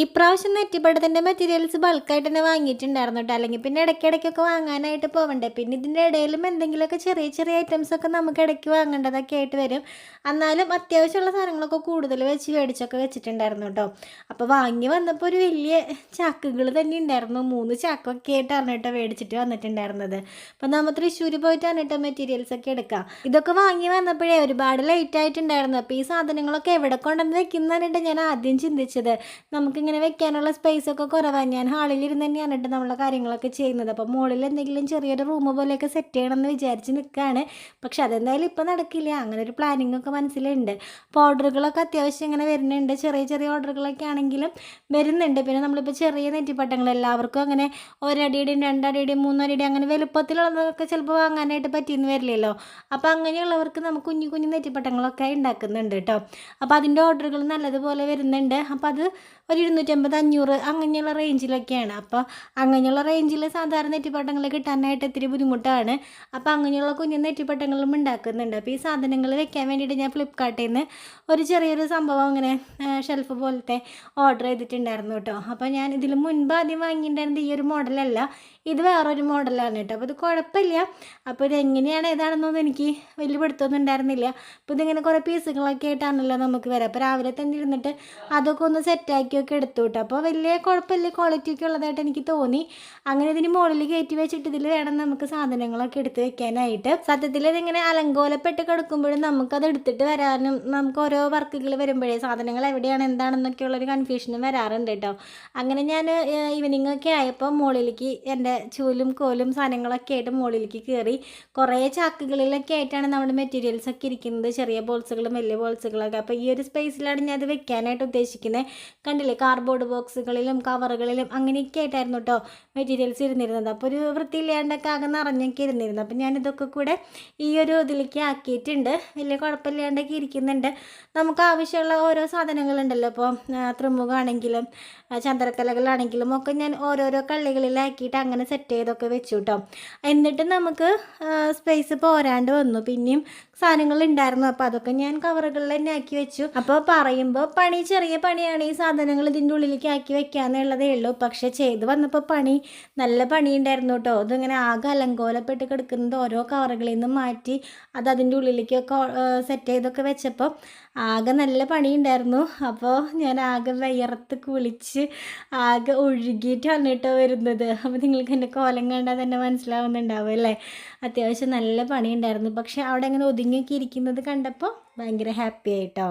ഇപ്രാവശ്യം നെറ്റിപ്പട്ടത്തിൻ്റെ മെറ്റീരിയൽസ് ബൾക്കായിട്ട് തന്നെ വാങ്ങിയിട്ടുണ്ടായിരുന്നു കേട്ടോ. അല്ലെങ്കിൽ പിന്നെ ഇടയ്ക്കിടയ്ക്കൊക്കെ വാങ്ങാനായിട്ട് പോവണ്ടേ. പിന്നെ ഇതിൻ്റെ ഇടയിലും എന്തെങ്കിലുമൊക്കെ ചെറിയ ചെറിയ ഐറ്റംസൊക്കെ നമുക്ക് ഇടയ്ക്ക് വാങ്ങേണ്ടതൊക്കെ ആയിട്ട് വരും. എന്നാലും അത്യാവശ്യമുള്ള സാധനങ്ങളൊക്കെ കൂടുതൽ മേടിച്ചൊക്കെ വെച്ചിട്ടുണ്ടായിരുന്നു കേട്ടോ. അപ്പോൾ വാങ്ങി വന്നപ്പോൾ ഒരു വലിയ ചാക്കുകൾ തന്നെ ഉണ്ടായിരുന്നു. 3 ചാക്കൊക്കെ ആയിട്ടാണ് കേട്ടോ മേടിച്ചിട്ട് വന്നിട്ടുണ്ടായിരുന്നത്. അപ്പോൾ നമ്മൾ തൃശ്ശൂർ പോയിട്ടാണ് കേട്ടോ മെറ്റീരിയൽസൊക്കെ എടുക്കുക. ഇതൊക്കെ വാങ്ങി വന്നപ്പോഴേ ഒരുപാട് ലേറ്റ് ആയിട്ടുണ്ടായിരുന്നു. അപ്പോൾ ഈ സാധനങ്ങളൊക്കെ എവിടെ കൊണ്ടുവന്ന് വെക്കുന്നതാണ് ഞാൻ ആദ്യം ചിന്തിച്ചത്. നമുക്കിങ്ങനെ വെക്കാനുള്ള സ്പേസൊക്കെ കുറവാണ്. ഞാൻ ഹാളിലിരുന്ന് തന്നെയാണ് കേട്ടോ നമ്മളെ കാര്യങ്ങളൊക്കെ ചെയ്യുന്നത്. അപ്പോൾ മുകളിൽ എന്തെങ്കിലും ചെറിയൊരു റൂം പോലെയൊക്കെ സെറ്റ് ചെയ്യണമെന്ന് വിചാരിച്ച് നിൽക്കുകയാണ്. പക്ഷെ അതെന്തായാലും ഇപ്പോൾ നടക്കില്ല. അങ്ങനെ ഒരു പ്ലാനിങ് ഒക്കെ മനസ്സിലുണ്ട്. അപ്പോൾ ഓർഡറുകളൊക്കെ അത്യാവശ്യം ഇങ്ങനെ വരുന്നുണ്ട്. ചെറിയ ചെറിയ ഓർഡറുകളൊക്കെ ആണെങ്കിലും വരുന്നുണ്ട്. പിന്നെ നമ്മളിപ്പോൾ ചെറിയ നെറ്റിപ്പട്ടങ്ങൾ എല്ലാവർക്കും അങ്ങനെ ഒരടിയുടെയും 2 അടിയുടെയും 3 അടിയുടെയും അങ്ങനെ വലുപ്പത്തിലുള്ളതൊക്കെ ചിലപ്പോൾ വാങ്ങാനായിട്ട് പറ്റിയെന്ന് വരില്ലല്ലോ. അപ്പോൾ അങ്ങനെയുള്ളവർക്ക് നമുക്ക് കുഞ്ഞു കുഞ്ഞു നെറ്റിപ്പട്ടങ്ങളൊക്കെ ഉണ്ടാക്കുന്നുണ്ട് കേട്ടോ. അപ്പോൾ അതിൻ്റെ ഓർഡറുകൾ നല്ലതുപോലെ വരുന്നുണ്ട്. അപ്പോൾ അത് ഒരു 250, 500 അങ്ങനെയുള്ള റേഞ്ചിലൊക്കെയാണ്. അപ്പോൾ അങ്ങനെയുള്ള റേഞ്ചിൽ സാധാരണ നെറ്റിപ്പട്ടങ്ങൾ കിട്ടാനായിട്ട് ഇത്തിരി ബുദ്ധിമുട്ടാണ്. അപ്പോൾ അങ്ങനെയുള്ള കുഞ്ഞു നെറ്റിപ്പട്ടങ്ങളും ഉണ്ടാക്കുന്നുണ്ട്. അപ്പോൾ ഈ സാധനങ്ങൾ വെക്കാൻ വേണ്ടിയിട്ട് ഞാൻ ഫ്ലിപ്കാർട്ടിൽ നിന്ന് ഒരു ചെറിയൊരു സംഭവം അങ്ങനെ ഷെൽഫ് പോലത്തെ ഓർഡർ ചെയ്തിട്ടുണ്ടായിരുന്നു കേട്ടോ. അപ്പോൾ ഞാൻ ഇതിൽ മുൻപ് ആദ്യം വാങ്ങിയിട്ടുണ്ടായിരുന്നത് ഈ ഒരു മോഡലല്ല, ഇത് വേറൊരു മോഡലാണ് കേട്ടോ. അപ്പോൾ ഇത് കുഴപ്പമില്ല. അപ്പോൾ ഇതെങ്ങനെയാണ് ഏതാണെന്നൊന്നും എനിക്ക് വലിയ പിടുത്തമൊന്നും ഉണ്ടായിരുന്നില്ല. അപ്പോൾ ഇതിങ്ങനെ കുറേ പീസുകളൊക്കെ ആയിട്ടാണല്ലോ നമുക്ക് വരാം. അപ്പോൾ രാവിലെ തന്നെ ഇരുന്നിട്ട് അതൊക്കെ ഒന്ന് സെറ്റാക്കിയൊക്കെ എടുത്തു കേട്ടോ. അപ്പോൾ വലിയ കുഴപ്പമില്ല, ക്വാളിറ്റിയൊക്കെ ഉള്ളതായിട്ട് എനിക്ക് തോന്നി. അങ്ങനെ ഇതിന് മുകളിൽ കയറ്റി വെച്ചിട്ട് ഇതിൽ വേണം നമുക്ക് സാധനങ്ങളൊക്കെ എടുത്ത് വെക്കാനായിട്ട്. സത്യത്തിൽ ഇതിങ്ങനെ അലങ്കോലപ്പെട്ട് കിടക്കുമ്പോഴും നമുക്കത് എടുത്തിട്ട് വരാനും നമുക്ക് ഓരോ വർക്കുകൾ വരുമ്പോഴേ സാധനങ്ങൾ എവിടെയാണ് എന്താണെന്നൊക്കെയുള്ളൊരു കൺഫ്യൂഷനും വരാറുണ്ട് കേട്ടോ. അങ്ങനെ ഞാൻ ഈവനിങ് ഒക്കെ ആയപ്പോൾ മുകളിലേക്ക് എൻ്റെ ചൂലും കോലും സാധനങ്ങളൊക്കെ ആയിട്ട് മുകളിലേക്ക് കയറി. കുറേ ചാക്കുകളിലൊക്കെ ആയിട്ടാണ് നമ്മുടെ മെറ്റീരിയൽസൊക്കെ ഇരിക്കുന്നത്, ചെറിയ ബോൾസുകളും വലിയ ബോൾസുകളൊക്കെ. അപ്പോൾ ഈ ഒരു സ്പേസിലാണ് ഞാൻ അത് വെക്കാനായിട്ട് ഉദ്ദേശിക്കുന്നത്. കണ്ടില്ലേ, കാർഡ്ബോർഡ് ബോക്സുകളിലും കവറുകളിലും അങ്ങനെയൊക്കെ ആയിട്ടായിരുന്നു കേട്ടോ മെറ്റീരിയൽസ് ഇരുന്നിരുന്നത്. അപ്പോൾ ഒരു വൃത്തിയില്ലാണ്ടൊക്കെ ആകെ നിറഞ്ഞൊക്കെ ഇരുന്നിരുന്നു. അപ്പോൾ ഞാനിതൊക്കെ കൂടെ ഈ ഒരു ഇതിലേക്ക് ആക്കിയിട്ടുണ്ട്. വലിയ കുഴപ്പമില്ലാണ്ടൊക്കെ ഇരിക്കുന്നുണ്ട്. നമുക്ക് ആവശ്യമുള്ള ഓരോ സാധനങ്ങളുണ്ടല്ലോ. ഇപ്പോൾ ത്രിമുഖമാണെങ്കിലും ചന്ദ്രക്കലകളാണെങ്കിലും ഒക്കെ ഞാൻ ഓരോരോ കള്ളികളിലാക്കിയിട്ട് അങ്ങനെ സെറ്റ് ചെയ്തൊക്കെ വെച്ചു കേട്ടോ. എന്നിട്ട് നമുക്ക് സ്പേസ് പോരാണ്ട് വന്നു. പിന്നെയും സാധനങ്ങൾ ഉണ്ടായിരുന്നു. അപ്പോൾ അതൊക്കെ ഞാൻ കവറുകളിൽ തന്നെ ആക്കി വെച്ചു. അപ്പോൾ പറയുമ്പോൾ ചെറിയ പണിയാണ്. ഈ സാധനങ്ങൾ ഇതിൻ്റെ ഉള്ളിലേക്ക് ആക്കി വെക്കാന്നുള്ളതേ ഉള്ളൂ. പക്ഷെ ചെയ്ത് വന്നപ്പോൾ നല്ല പണി ഉണ്ടായിരുന്നു കേട്ടോ. ഇതിങ്ങനെ ആകെ അലങ്കോലപ്പെട്ട് കിടക്കുന്നത് ഓരോ കവറുകളിൽ നിന്ന് മാറ്റി അത് അതിൻ്റെ ഉള്ളിലേക്കൊക്കെ സെറ്റ് ചെയ്തൊക്കെ വെച്ചപ്പോൾ ആകെ നല്ല പണി ഉണ്ടായിരുന്നു. അപ്പോൾ ഞാൻ ആകെ വിയർത്ത് കുളിച്ച് ആകെ ഒഴുകിയിട്ടാണ് കേട്ടോ വരുന്നത്. അപ്പോൾ നിങ്ങൾക്ക് എൻ്റെ കോലം കണ്ടാൽ തന്നെ മനസ്സിലാവുന്നുണ്ടാവും അല്ലേ. അത്യാവശ്യം നല്ല പണി ഉണ്ടായിരുന്നു. പക്ഷെ അവിടെ അങ്ങനെ ഒതുങ്ങിയൊക്കെ ഇരിക്കുന്നത് കണ്ടപ്പോൾ ഭയങ്കര ഹാപ്പി ആയിട്ടോ.